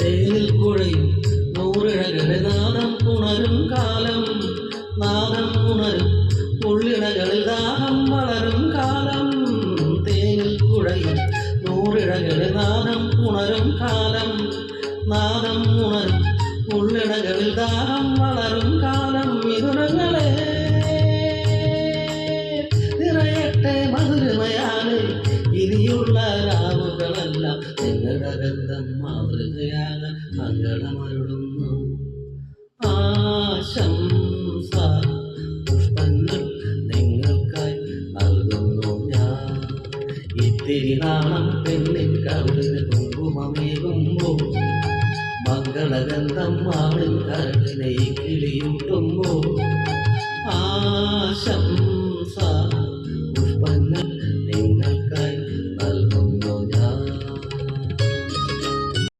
തേനിൽ കുഴയും നൂറിഴകളെ നാദം ഉണരും കാലം, നാദം ഉണരും ഉള്ളിഴകളിൽ ദാഹം വളരും കാലം. തേനിൽ കുഴയും നൂറിഴകളെ നാദം ഉണരും കാലം, നാദം ഉണരും ഉള്ളിഴകളിൽ ദാഹം വളരും കാലം. മിഥുനങ്ങളെ നിറയട്ടെ മധുരമയാലെ ഇനിയുള്ള രാവുകളെല്ലാം നിങ്ങളുടെ ഗന്ധം മാതൃകയാകാൻ മംഗളമരുളുന്നു. ആശംസ പുഷ്പങ്ങൾ നിങ്ങൾക്കായി നൽകുന്നു ഞാൻ. ഇത്തിരി നാണം പെണ്ണിൻ കവിളിന് കുങ്കുമമേകുമ്പോൾ, മംഗളഗന്ധം മാവിൻ കരളിനെ കിളിയൂട്ടുമ്പോൾ. ആശംസ